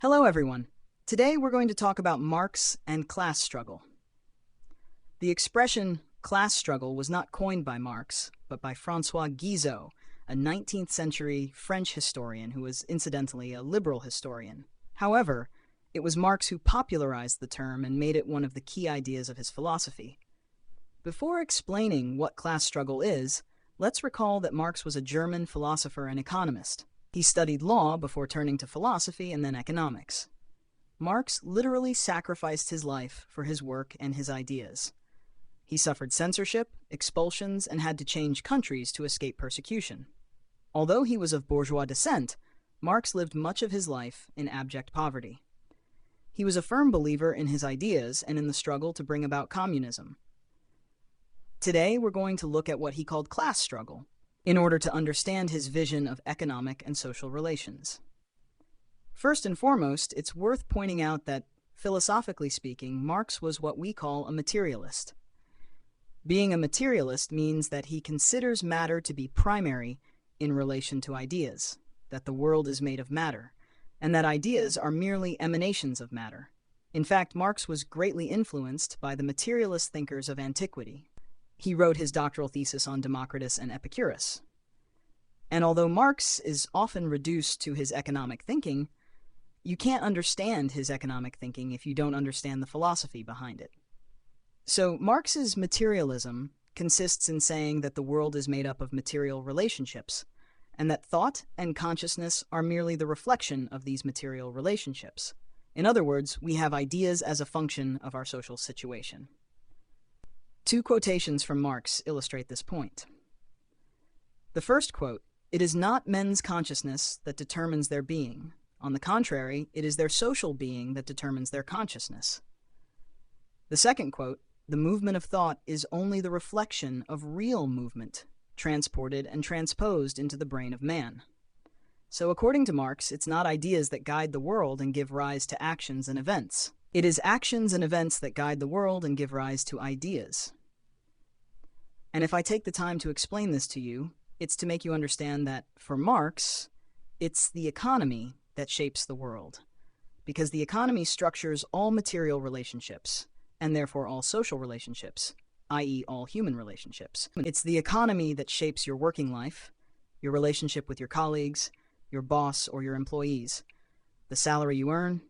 Hello, everyone. Today we're going to talk about Marx and class struggle. The expression class struggle was not coined by Marx, but by Francois Guizot, a 19th century French historian who was incidentally a liberal historian. However, it was Marx who popularized the term and made it one of the key ideas of his philosophy. Before explaining what class struggle is, let's recall that Marx was a German philosopher and economist. He studied law before turning to philosophy and then economics. Marx literally sacrificed his life for his work and his ideas. He suffered censorship, expulsions, and had to change countries to escape persecution. Although he was of bourgeois descent, Marx lived much of his life in abject poverty. He was a firm believer in his ideas and in the struggle to bring about communism. Today, we're going to look at what he called class struggle, in order to understand his vision of economic and social relations. First and foremost, it's worth pointing out that, philosophically speaking, Marx was what we call a materialist. Being a materialist means that he considers matter to be primary in relation to ideas, that the world is made of matter, and that ideas are merely emanations of matter. In fact, Marx was greatly influenced by the materialist thinkers of antiquity. He wrote his doctoral thesis on Democritus and Epicurus. And although Marx is often reduced to his economic thinking, you can't understand his economic thinking if you don't understand the philosophy behind it. So Marx's materialism consists in saying that the world is made up of material relationships, and that thought and consciousness are merely the reflection of these material relationships. In other words, we have ideas as a function of our social situation. Two quotations from Marx illustrate this point. The first quote, "It is not men's consciousness that determines their being. On the contrary, it is their social being that determines their consciousness." The second quote, "The movement of thought is only the reflection of real movement, transported and transposed into the brain of man." So according to Marx, it's not ideas that guide the world and give rise to actions and events. It is actions and events that guide the world and give rise to ideas. And if I take the time to explain this to you, it's to make you understand that, for Marx, it's the economy that shapes the world, because the economy structures all material relationships, and therefore all social relationships, i.e. all human relationships. It's the economy that shapes your working life, your relationship with your colleagues, your boss or your employees, the salary you earn,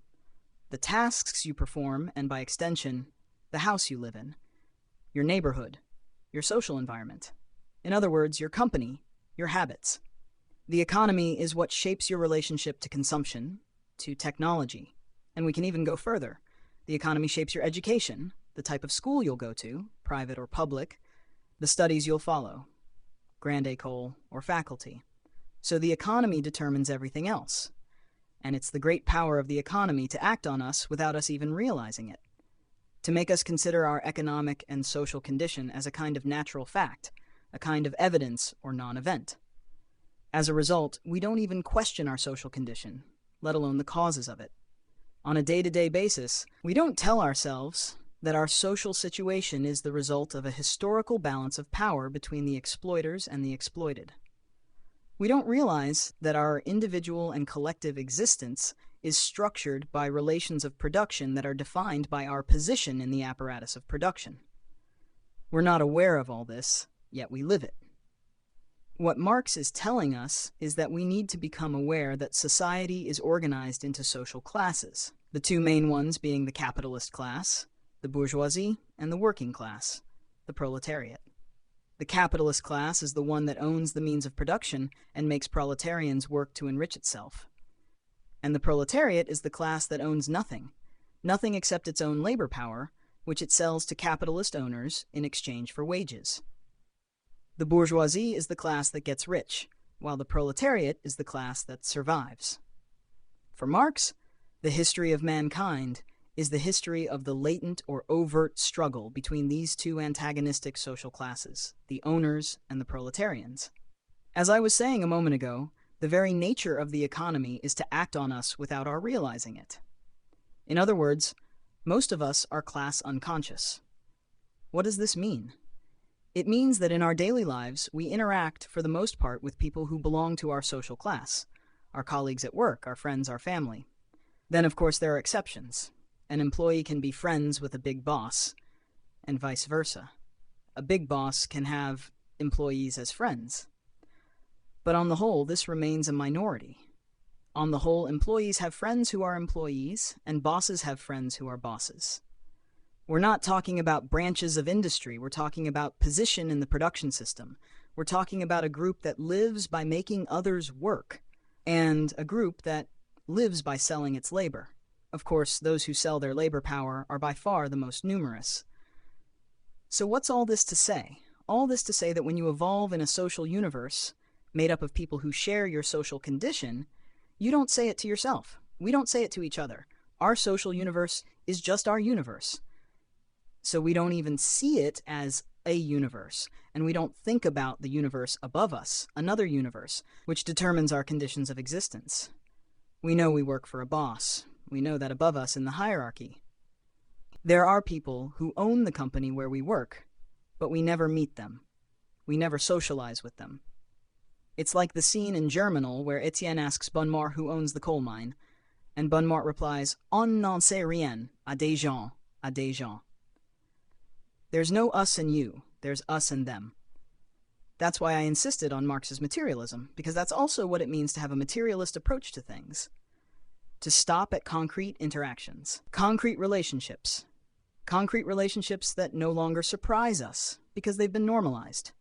the tasks you perform, and by extension, the house you live in, your neighborhood, your social environment. In other words, your company, your habits. The economy is what shapes your relationship to consumption, to technology, and we can even go further. The economy shapes your education, the type of school you'll go to, private or public, the studies you'll follow, grande école or faculty. So the economy determines everything else. And it's the great power of the economy to act on us without us even realizing it, to make us consider our economic and social condition as a kind of natural fact, a kind of evidence or non-event. As a result, we don't even question our social condition, let alone the causes of it. On a day-to-day basis, we don't tell ourselves that our social situation is the result of a historical balance of power between the exploiters and the exploited. We don't realize that our individual and collective existence is structured by relations of production that are defined by our position in the apparatus of production. We're not aware of all this, yet we live it. What Marx is telling us is that we need to become aware that society is organized into social classes, the two main ones being the capitalist class, the bourgeoisie, and the working class, the proletariat. The capitalist class is the one that owns the means of production and makes proletarians work to enrich itself. And the proletariat is the class that owns nothing except its own labor power, which it sells to capitalist owners in exchange for wages. The bourgeoisie is the class that gets rich, while the proletariat is the class that survives. For Marx, the history of mankind is the history of the latent or overt struggle between these two antagonistic social classes, the owners and the proletarians. As I was saying a moment ago, the very nature of the economy is to act on us without our realizing it. In other words, most of us are class unconscious. What does this mean? It means that in our daily lives, we interact for the most part with people who belong to our social class, our colleagues at work, our friends, our family. Then, of course, there are exceptions. An employee can be friends with a big boss, and vice versa. A big boss can have employees as friends. But on the whole, this remains a minority. On the whole, employees have friends who are employees, and bosses have friends who are bosses. We're not talking about branches of industry. We're talking about position in the production system. We're talking about a group that lives by making others work, and a group that lives by selling its labor. Of course, those who sell their labor power are by far the most numerous. So what's all this to say? All this to say that when you evolve in a social universe made up of people who share your social condition, you don't say it to yourself. We don't say it to each other. Our social universe is just our universe. So we don't even see it as a universe, and we don't think about the universe above us, another universe, which determines our conditions of existence. We know we work for a boss. We know that above us in the hierarchy, there are people who own the company where we work, but we never meet them. We never socialize with them. It's like the scene in Germinal where Etienne asks Bonnemort who owns the coal mine, and Bonnemort replies, "On n'en sait rien, à des gens, à des gens." There's no us and you, there's us and them. That's why I insisted on Marx's materialism, because that's also what it means to have a materialist approach to things. To stop at concrete interactions, concrete relationships that no longer surprise us because they've been normalized.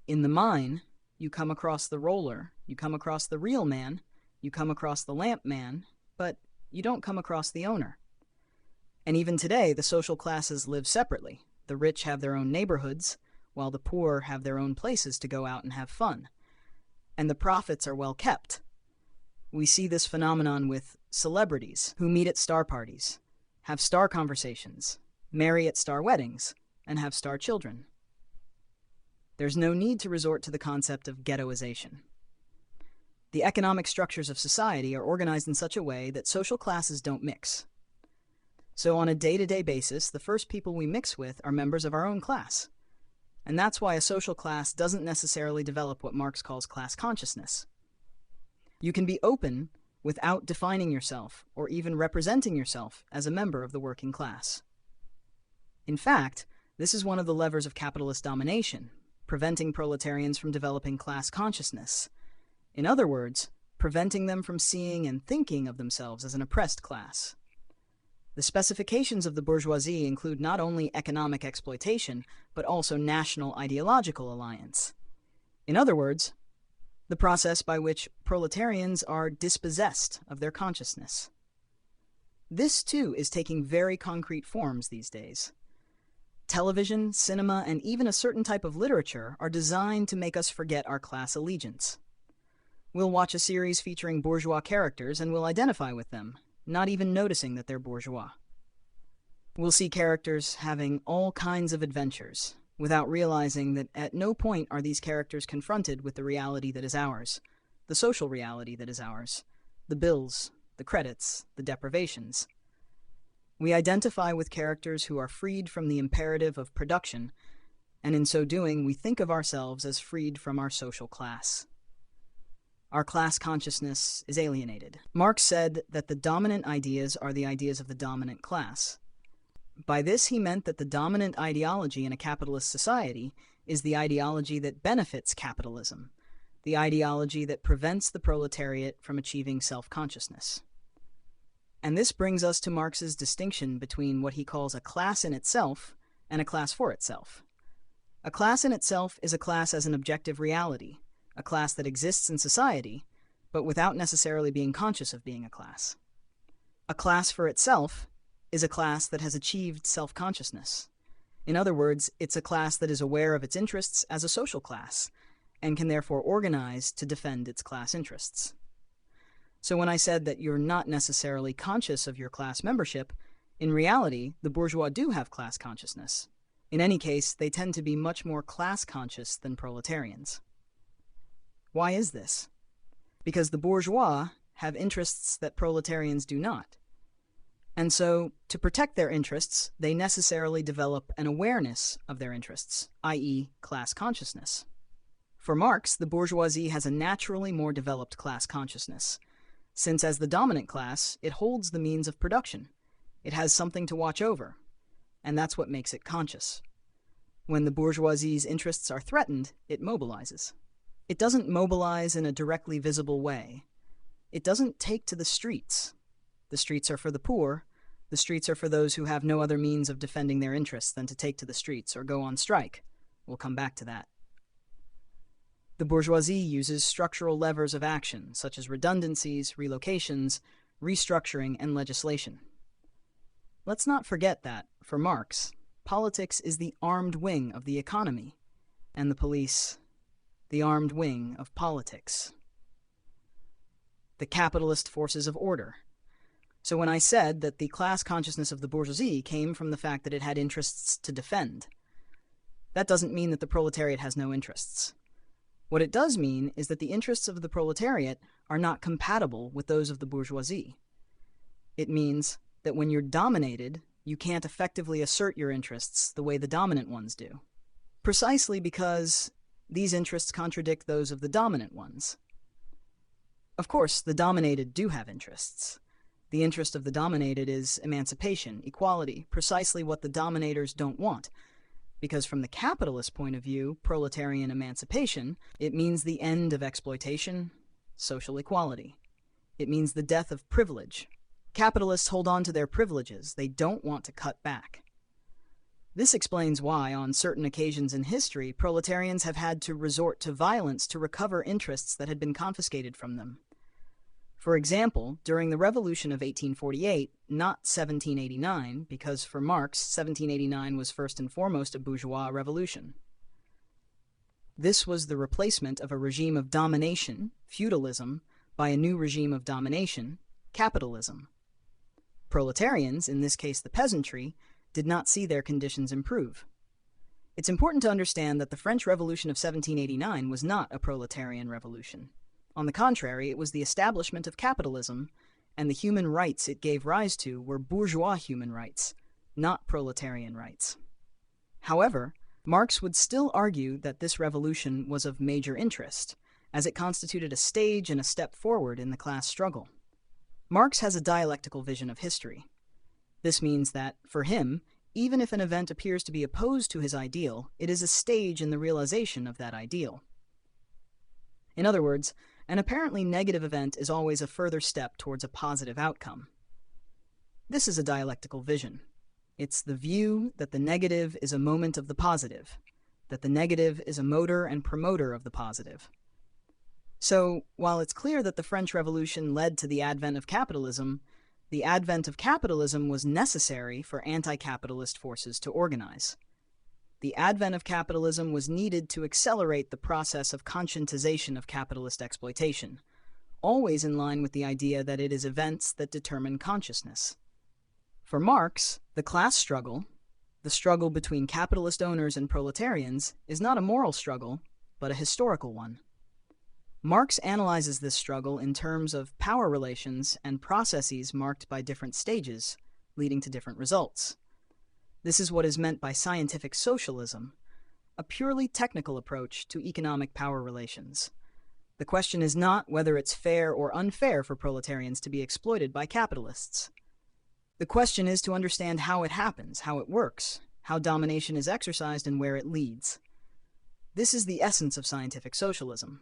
In the mine, you come across the roller, you come across the real man, you come across the lamp man, but you don't come across the owner. And even today, the social classes live separately. The rich have their own neighborhoods, while the poor have their own places to go out and have fun. And the profits are well kept. We see this phenomenon with celebrities who meet at star parties, have star conversations, marry at star weddings, and have star children. There's no need to resort to the concept of ghettoization. The economic structures of society are organized in such a way that social classes don't mix. So on a day-to-day basis, the first people we mix with are members of our own class. And that's why a social class doesn't necessarily develop what Marx calls class consciousness. You can be open without defining yourself or even representing yourself as a member of the working class. In fact, this is one of the levers of capitalist domination, preventing proletarians from developing class consciousness. In other words, preventing them from seeing and thinking of themselves as an oppressed class. The specifications of the bourgeoisie include not only economic exploitation, but also national ideological alliance. In other words, the process by which proletarians are dispossessed of their consciousness. This, too, is taking very concrete forms these days. Television, cinema, and even a certain type of literature are designed to make us forget our class allegiance. We'll watch a series featuring bourgeois characters and we'll identify with them, not even noticing that they're bourgeois. We'll see characters having all kinds of adventures, without realizing that at no point are these characters confronted with the reality that is ours, the social reality that is ours, the bills, the credits, the deprivations. We identify with characters who are freed from the imperative of production, and in so doing, we think of ourselves as freed from our social class. Our class consciousness is alienated. Marx said that the dominant ideas are the ideas of the dominant class. By this, he meant that the dominant ideology in a capitalist society is the ideology that benefits capitalism, the ideology that prevents the proletariat from achieving self-consciousness. And this brings us to Marx's distinction between what he calls a class in itself and a class for itself. A class in itself is a class as an objective reality, a class that exists in society, but without necessarily being conscious of being a class. A class for itself is a class that has achieved self-consciousness. In other words, it's a class that is aware of its interests as a social class, and can therefore organize to defend its class interests. So when I said that you're not necessarily conscious of your class membership, in reality, the bourgeois do have class consciousness. In any case, they tend to be much more class conscious than proletarians. Why is this? Because the bourgeois have interests that proletarians do not. And so, to protect their interests, they necessarily develop an awareness of their interests, i.e., class consciousness. For Marx, the bourgeoisie has a naturally more developed class consciousness. since as the dominant class, it holds the means of production. It has something to watch over, and that's what makes it conscious. When the bourgeoisie's interests are threatened, it mobilizes. It doesn't mobilize in a directly visible way. It doesn't take to the streets. The streets are for the poor. The streets are for those who have no other means of defending their interests than to take to the streets or go on strike. We'll come back to that. The bourgeoisie uses structural levers of action, such as redundancies, relocations, restructuring, and legislation. Let's not forget that, for Marx, politics is the armed wing of the economy, and the police, the armed wing of politics. The capitalist forces of order. So when I said that the class consciousness of the bourgeoisie came from the fact that it had interests to defend, that doesn't mean that the proletariat has no interests. What it does mean is that the interests of the proletariat are not compatible with those of the bourgeoisie. It means that when you're dominated, you can't effectively assert your interests the way the dominant ones do, precisely because these interests contradict those of the dominant ones. Of course, the dominated do have interests. The interest of the dominated is emancipation, equality, precisely what the dominators don't want. Because from the capitalist point of view, proletarian emancipation, it means the end of exploitation, social equality. It means the death of privilege. Capitalists hold on to their privileges. They don't want to cut back. This explains why, on certain occasions in history, proletarians have had to resort to violence to recover interests that had been confiscated from them. For example, during the Revolution of 1848, not 1789, because for Marx, 1789 was first and foremost a bourgeois revolution. This was the replacement of a regime of domination, feudalism, by a new regime of domination, capitalism. Proletarians, in this case the peasantry, did not see their conditions improve. It's important to understand that the French Revolution of 1789 was not a proletarian revolution. On the contrary, it was the establishment of capitalism, and the human rights it gave rise to were bourgeois human rights, not proletarian rights. However, Marx would still argue that this revolution was of major interest, as it constituted a stage and a step forward in the class struggle. Marx has a dialectical vision of history. This means that, for him, even if an event appears to be opposed to his ideal, it is a stage in the realization of that ideal. In other words, an apparently negative event is always a further step towards a positive outcome. This is a dialectical vision. It's the view that the negative is a moment of the positive, that the negative is a motor and promoter of the positive. So, while it's clear that the French Revolution led to the advent of capitalism, the advent of capitalism was necessary for anti-capitalist forces to organize. The advent of capitalism was needed to accelerate the process of conscientization of capitalist exploitation, always in line with the idea that it is events that determine consciousness. For Marx, the class struggle, the struggle between capitalist owners and proletarians, is not a moral struggle, but a historical one. Marx analyzes this struggle in terms of power relations and processes marked by different stages, leading to different results. This is what is meant by scientific socialism, a purely technical approach to economic power relations. The question is not whether it's fair or unfair for proletarians to be exploited by capitalists. The question is to understand how it happens, how it works, how domination is exercised, and where it leads. This is the essence of scientific socialism.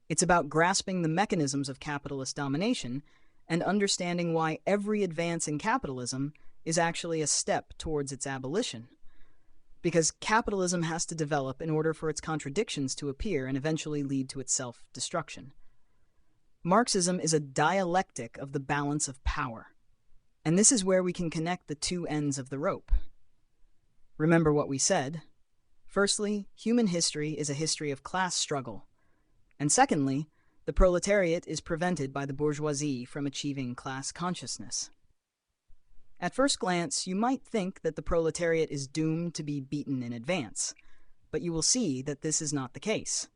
It's about grasping the mechanisms of capitalist domination and understanding why every advance in capitalism is actually a step towards its abolition. Because capitalism has to develop in order for its contradictions to appear and eventually lead to its self-destruction. Marxism is a dialectic of the balance of power. And this is where we can connect the two ends of the rope. Remember what we said. Firstly, human history is a history of class struggle. And secondly, the proletariat is prevented by the bourgeoisie from achieving class consciousness. At first glance, you might think that the proletariat is doomed to be beaten in advance, but you will see that this is not the case.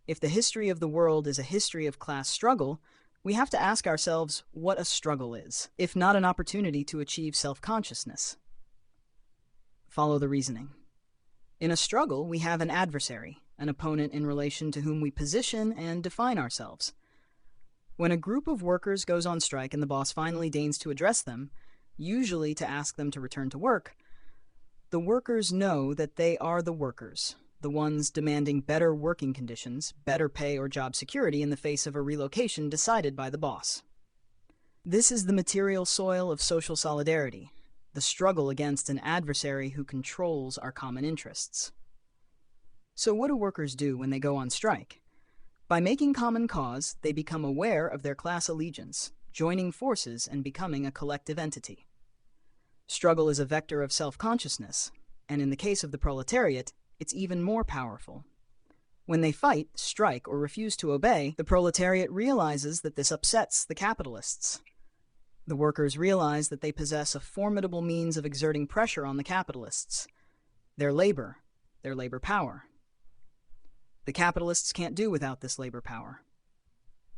If the history of the world is a history of class struggle, we have to ask ourselves what a struggle is, if not an opportunity to achieve self-consciousness. Follow the reasoning. In a struggle, we have an adversary, an opponent in relation to whom we position and define ourselves. When a group of workers goes on strike and the boss finally deigns to address them, usually to ask them to return to work, the workers know that they are the workers, the ones demanding better working conditions, better pay or job security in the face of a relocation decided by the boss. This is the material soil of social solidarity, the struggle against an adversary who controls our common interests. So what do workers do when they go on strike? By making common cause, they become aware of their class allegiance, joining forces and becoming a collective entity. Struggle is a vector of self-consciousness, and in the case of the proletariat, it's even more powerful. When they fight, strike, or refuse to obey, the proletariat realizes that this upsets the capitalists. The workers realize that they possess a formidable means of exerting pressure on the capitalists, their labor power. The capitalists can't do without this labor power.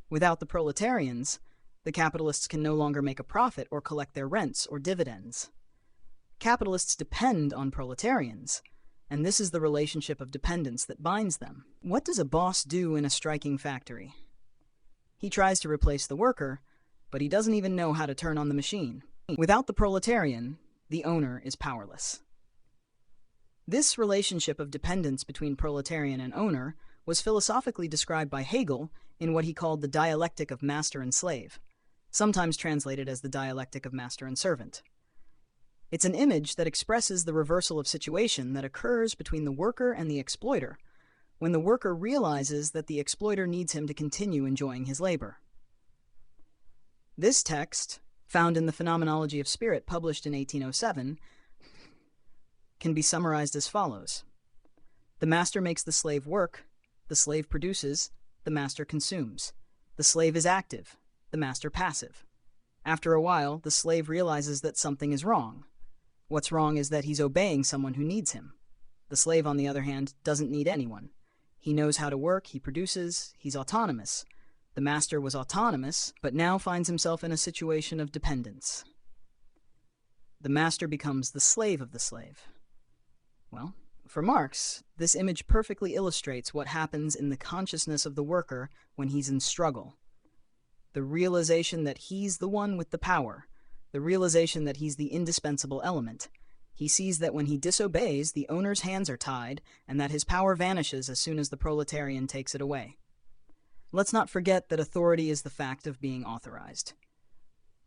Without the proletarians, the capitalists can no longer make a profit or collect their rents or dividends. Capitalists depend on proletarians, and this is the relationship of dependence that binds them. What does a boss do in a striking factory? He tries to replace the worker, but he doesn't even know how to turn on the machine. Without the proletarian, the owner is powerless. This relationship of dependence between proletarian and owner was philosophically described by Hegel in what he called the dialectic of master and slave, sometimes translated as the dialectic of master and servant. It's an image that expresses the reversal of situation that occurs between the worker and the exploiter, when the worker realizes that the exploiter needs him to continue enjoying his labor. This text, found in the Phenomenology of Spirit published in 1807, can be summarized as follows. The master makes the slave work, the slave produces, the master consumes. The slave is active, the master passive. After a while, the slave realizes that something is wrong. What's wrong is that he's obeying someone who needs him. The slave, on the other hand, doesn't need anyone. He knows how to work, he produces, he's autonomous. The master was autonomous, but now finds himself in a situation of dependence. The master becomes the slave of the slave. Well, for Marx, this image perfectly illustrates what happens in the consciousness of the worker when he's in struggle. The realization that he's the one with the power, the realization that he's the indispensable element. He sees that when he disobeys, the owner's hands are tied, and that his power vanishes as soon as the proletarian takes it away. Let's not forget that authority is the fact of being authorized.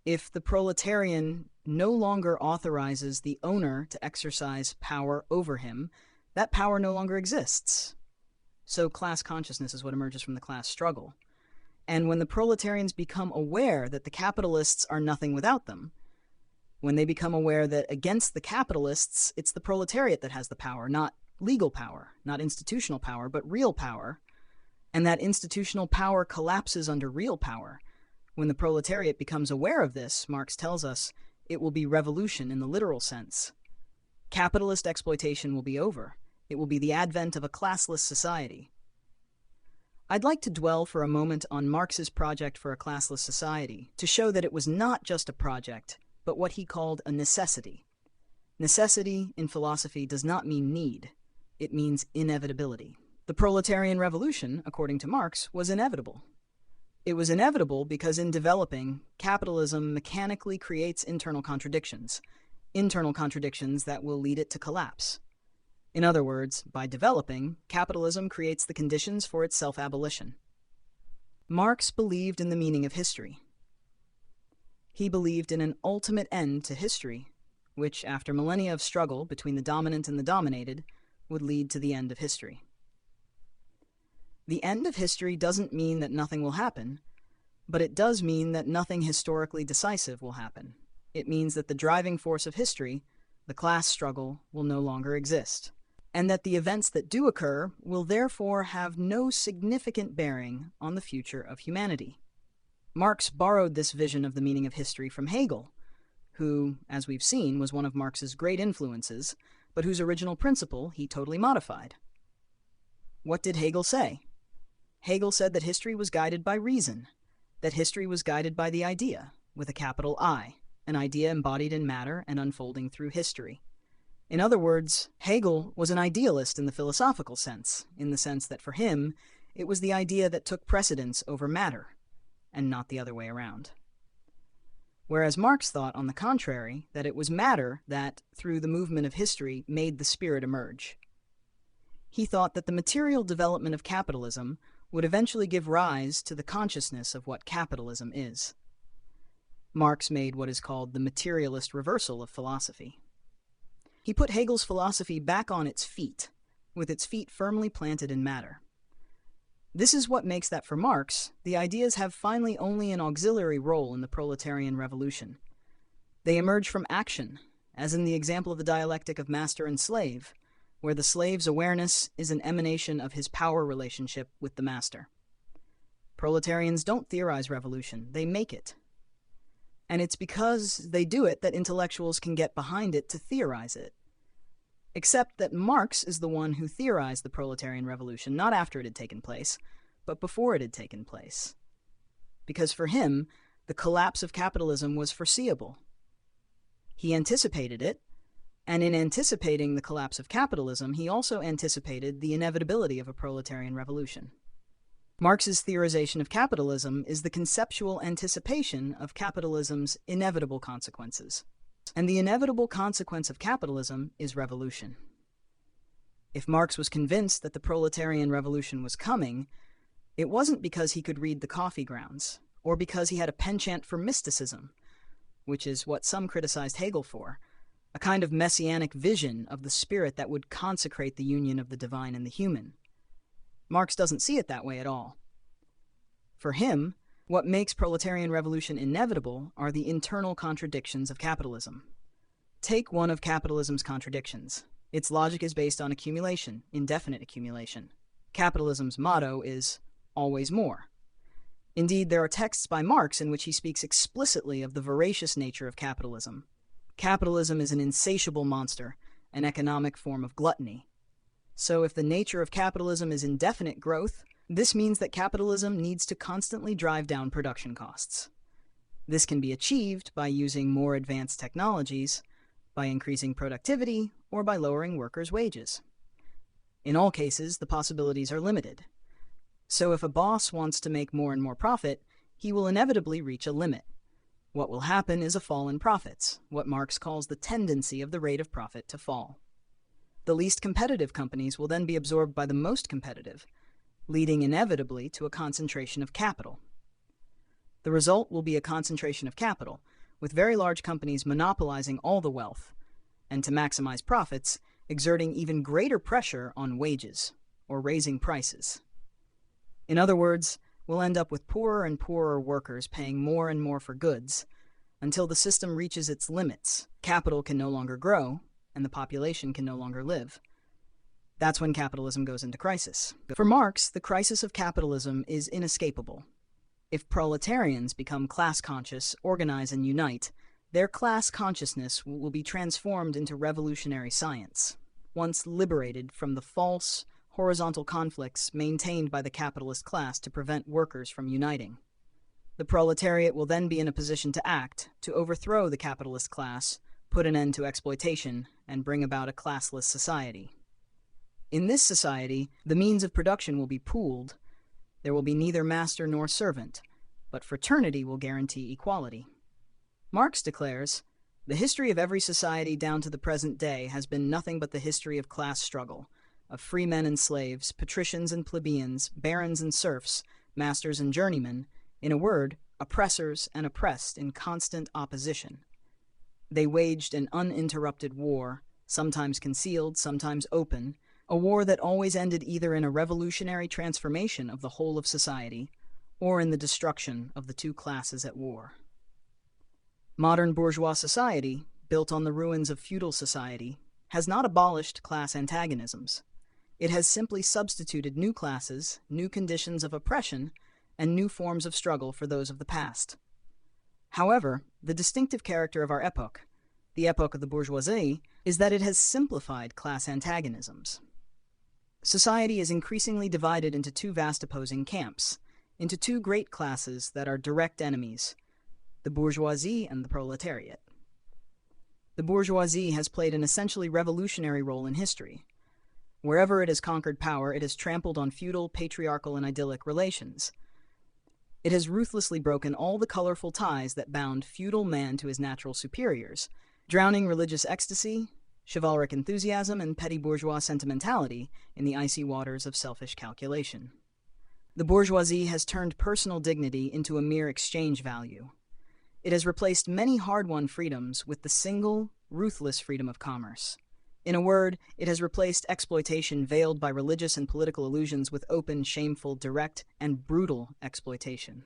If the proletarian no longer authorizes the owner to exercise power over him, that power no longer exists. So class consciousness is what emerges from the class struggle. And when the proletarians become aware that the capitalists are nothing without them, when they become aware that against the capitalists, it's the proletariat that has the power, not legal power, not institutional power, but real power, and that institutional power collapses under real power, when the proletariat becomes aware of this, Marx tells us, it will be revolution in the literal sense. Capitalist exploitation will be over. It will be the advent of a classless society. I'd like to dwell for a moment on Marx's project for a classless society, to show that it was not just a project, but what he called a necessity. Necessity, in philosophy, does not mean need. It means inevitability. The proletarian revolution, according to Marx, was inevitable. It was inevitable because in developing, capitalism mechanically creates internal contradictions that will lead it to collapse. In other words, by developing, capitalism creates the conditions for its self-abolition. Marx believed in the meaning of history. He believed in an ultimate end to history, which, after millennia of struggle between the dominant and the dominated, would lead to the end of history. The end of history doesn't mean that nothing will happen, but it does mean that nothing historically decisive will happen. It means that the driving force of history, the class struggle, will no longer exist, and that the events that do occur will therefore have no significant bearing on the future of humanity. Marx borrowed this vision of the meaning of history from Hegel, who, as we've seen, was one of Marx's great influences, but whose original principle he totally modified. What did Hegel say? Hegel said that history was guided by reason, that history was guided by the idea, with a capital I, an idea embodied in matter and unfolding through history. In other words, Hegel was an idealist in the philosophical sense, in the sense that for him, it was the idea that took precedence over matter. and not the other way around. Whereas Marx thought, on the contrary, that it was matter that, through the movement of history, made the spirit emerge. He thought that the material development of capitalism would eventually give rise to the consciousness of what capitalism is. Marx made what is called the materialist reversal of philosophy. He put Hegel's philosophy back on its feet, with its feet firmly planted in matter. This is what makes that, for Marx, the ideas have finally only an auxiliary role in the proletarian revolution. They emerge from action, as in the example of the dialectic of master and slave, where the slave's awareness is an emanation of his power relationship with the master. Proletarians don't theorize revolution, they make it. And it's because they do it that intellectuals can get behind it to theorize it. Except that Marx is the one who theorized the proletarian revolution not after it had taken place, but before it had taken place. Because for him, the collapse of capitalism was foreseeable. He anticipated it, and in anticipating the collapse of capitalism, he also anticipated the inevitability of a proletarian revolution. Marx's theorization of capitalism is the conceptual anticipation of capitalism's inevitable consequences. And the inevitable consequence of capitalism is revolution. If Marx was convinced that the proletarian revolution was coming, it wasn't because he could read the coffee grounds, or because he had a penchant for mysticism, which is what some criticized Hegel for, a kind of messianic vision of the spirit that would consecrate the union of the divine and the human. Marx doesn't see it that way at all. For him, what makes proletarian revolution inevitable are the internal contradictions of capitalism. Take one of capitalism's contradictions. Its logic is based on accumulation, indefinite accumulation. Capitalism's motto is always more. Indeed, there are texts by Marx in which he speaks explicitly of the voracious nature of capitalism. Capitalism is an insatiable monster, an economic form of gluttony. So if the nature of capitalism is indefinite growth, this means that capitalism needs to constantly drive down production costs. This can be achieved by using more advanced technologies, by increasing productivity, or by lowering workers' wages. In all cases, the possibilities are limited. So if a boss wants to make more and more profit, he will inevitably reach a limit. What will happen is a fall in profits, what Marx calls the tendency of the rate of profit to fall. The least competitive companies will then be absorbed by the most competitive, leading inevitably to a concentration of capital. The result will be a concentration of capital, with very large companies monopolizing all the wealth, and to maximize profits, exerting even greater pressure on wages, or raising prices. In other words, we'll end up with poorer and poorer workers paying more and more for goods, until the system reaches its limits. Capital can no longer grow, and the population can no longer live. That's when capitalism goes into crisis. For Marx, the crisis of capitalism is inescapable. If proletarians become class-conscious, organize, and unite, their class consciousness will be transformed into revolutionary science, once liberated from the false, horizontal conflicts maintained by the capitalist class to prevent workers from uniting. The proletariat will then be in a position to act, to overthrow the capitalist class, put an end to exploitation, and bring about a classless society. In this society, the means of production will be pooled. There will be neither master nor servant, but fraternity will guarantee equality. Marx declares, "The history of every society down to the present day has been nothing but the history of class struggle, of free men and slaves, patricians and plebeians, barons and serfs, masters and journeymen, in a word, oppressors and oppressed in constant opposition. They waged an uninterrupted war, sometimes concealed, sometimes open, a war that always ended either in a revolutionary transformation of the whole of society or in the destruction of the two classes at war." Modern bourgeois society, built on the ruins of feudal society, has not abolished class antagonisms. It has simply substituted new classes, new conditions of oppression, and new forms of struggle for those of the past. However, the distinctive character of our epoch, the epoch of the bourgeoisie, is that it has simplified class antagonisms. Society is increasingly divided into two vast opposing camps, into two great classes that are direct enemies, the bourgeoisie and the proletariat. The bourgeoisie has played an essentially revolutionary role in history. Wherever it has conquered power, it has trampled on feudal, patriarchal, and idyllic relations. It has ruthlessly broken all the colorful ties that bound feudal man to his natural superiors, drowning religious ecstasy, chivalric enthusiasm, and petty bourgeois sentimentality in the icy waters of selfish calculation. The bourgeoisie has turned personal dignity into a mere exchange value. It has replaced many hard-won freedoms with the single, ruthless freedom of commerce. In a word, it has replaced exploitation veiled by religious and political illusions with open, shameful, direct, and brutal exploitation.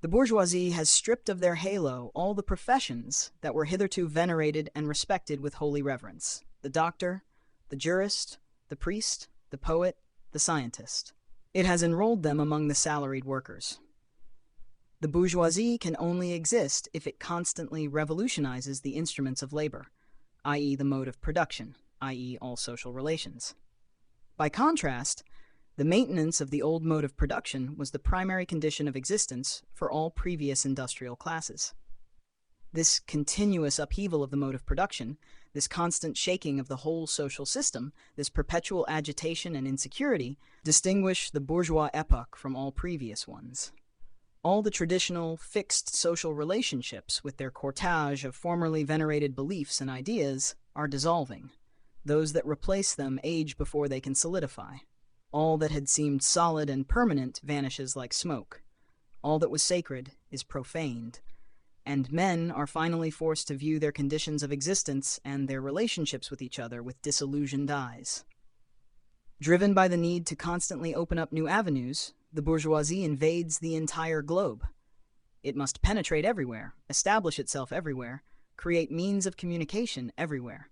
The bourgeoisie has stripped of their halo all the professions that were hitherto venerated and respected with holy reverence: the doctor, the jurist, the priest, the poet, the scientist. It has enrolled them among the salaried workers. The bourgeoisie can only exist if it constantly revolutionizes the instruments of labor, i.e. the mode of production, i.e. all social relations. By contrast, the maintenance of the old mode of production was the primary condition of existence for all previous industrial classes. This continuous upheaval of the mode of production, this constant shaking of the whole social system, this perpetual agitation and insecurity distinguish the bourgeois epoch from all previous ones. All the traditional, fixed social relationships with their cortege of formerly venerated beliefs and ideas are dissolving. Those that replace them age before they can solidify. All that had seemed solid and permanent vanishes like smoke. All that was sacred is profaned. And men are finally forced to view their conditions of existence and their relationships with each other with disillusioned eyes. Driven by the need to constantly open up new avenues, the bourgeoisie invades the entire globe. It must penetrate everywhere, establish itself everywhere, create means of communication everywhere.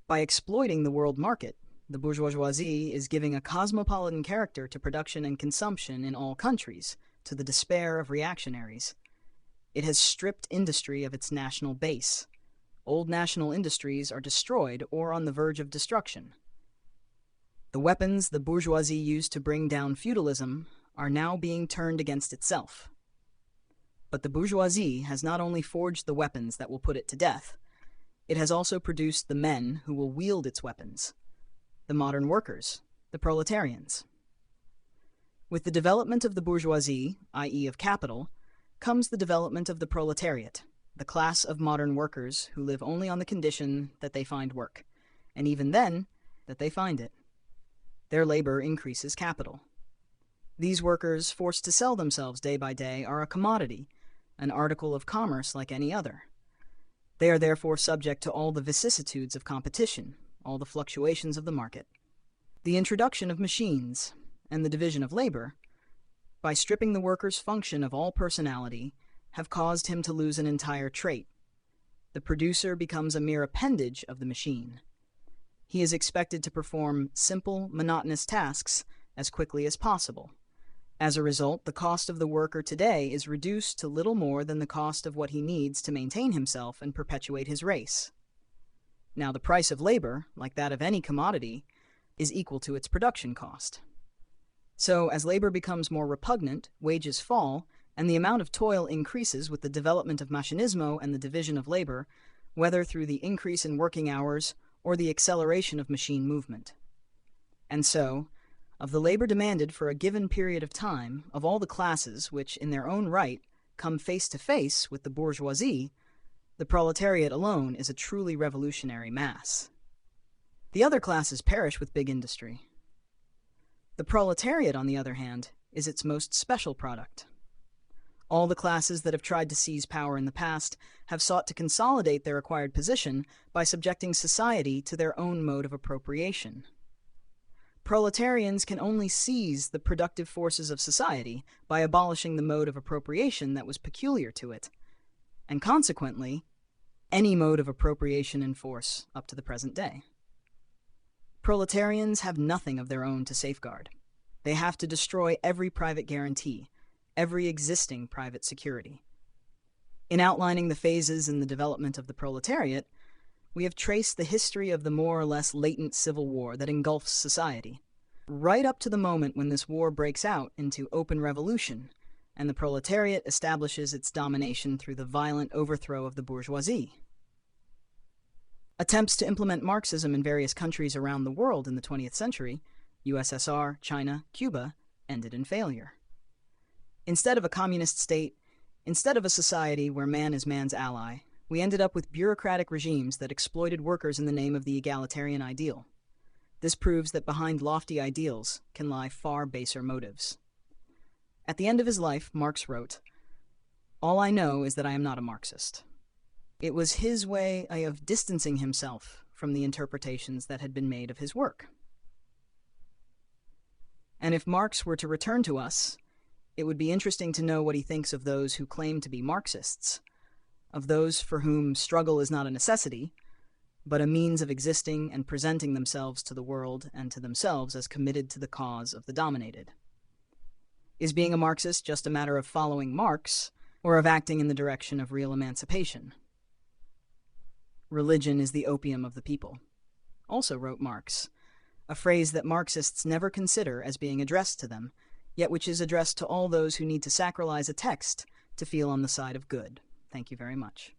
By exploiting the world market, the bourgeoisie is giving a cosmopolitan character to production and consumption in all countries, to the despair of reactionaries. It has stripped industry of its national base. Old national industries are destroyed or on the verge of destruction. The weapons the bourgeoisie used to bring down feudalism are now being turned against itself. But the bourgeoisie has not only forged the weapons that will put it to death, it has also produced the men who will wield its weapons: the modern workers, the proletarians. With the development of the bourgeoisie, i.e. of capital, comes the development of the proletariat, the class of modern workers who live only on the condition that they find work, and even then, that they find it. Their labor increases capital. These workers, forced to sell themselves day by day, are a commodity, an article of commerce like any other. They are therefore subject to all the vicissitudes of competition, all the fluctuations of the market. The introduction of machines and the division of labor, by stripping the worker's function of all personality, have caused him to lose an entire trait. The producer becomes a mere appendage of the machine. He is expected to perform simple, monotonous tasks as quickly as possible. As a result, the cost of the worker today is reduced to little more than the cost of what he needs to maintain himself and perpetuate his race. Now, the price of labor, like that of any commodity, is equal to its production cost. So, as labor becomes more repugnant, wages fall, and the amount of toil increases with the development of machinismo and the division of labor, whether through the increase in working hours or the acceleration of machine movement. And so, of the labor demanded for a given period of time, of all the classes which, in their own right, come face to face with the bourgeoisie, the proletariat alone is a truly revolutionary mass. The other classes perish with big industry. The proletariat, on the other hand, is its most special product. All the classes that have tried to seize power in the past have sought to consolidate their acquired position by subjecting society to their own mode of appropriation. Proletarians can only seize the productive forces of society by abolishing the mode of appropriation that was peculiar to it, and consequently, any mode of appropriation in force up to the present day. Proletarians have nothing of their own to safeguard. They have to destroy every private guarantee, every existing private security. In outlining the phases in the development of the proletariat, we have traced the history of the more or less latent civil war that engulfs society, right up to the moment when this war breaks out into open revolution, and the proletariat establishes its domination through the violent overthrow of the bourgeoisie. Attempts to implement Marxism in various countries around the world in the 20th century, USSR, China, Cuba, ended in failure. Instead of a communist state, instead of a society where man is man's ally, we ended up with bureaucratic regimes that exploited workers in the name of the egalitarian ideal. This proves that behind lofty ideals can lie far baser motives. At the end of his life, Marx wrote, "All I know is that I am not a Marxist." It was his way of distancing himself from the interpretations that had been made of his work. And if Marx were to return to us, it would be interesting to know what he thinks of those who claim to be Marxists, of those for whom struggle is not a necessity, but a means of existing and presenting themselves to the world and to themselves as committed to the cause of the dominated. Is being a Marxist just a matter of following Marx, or of acting in the direction of real emancipation? "Religion is the opium of the people," also wrote Marx, a phrase that Marxists never consider as being addressed to them, yet which is addressed to all those who need to sacralize a text to feel on the side of good. Thank you very much.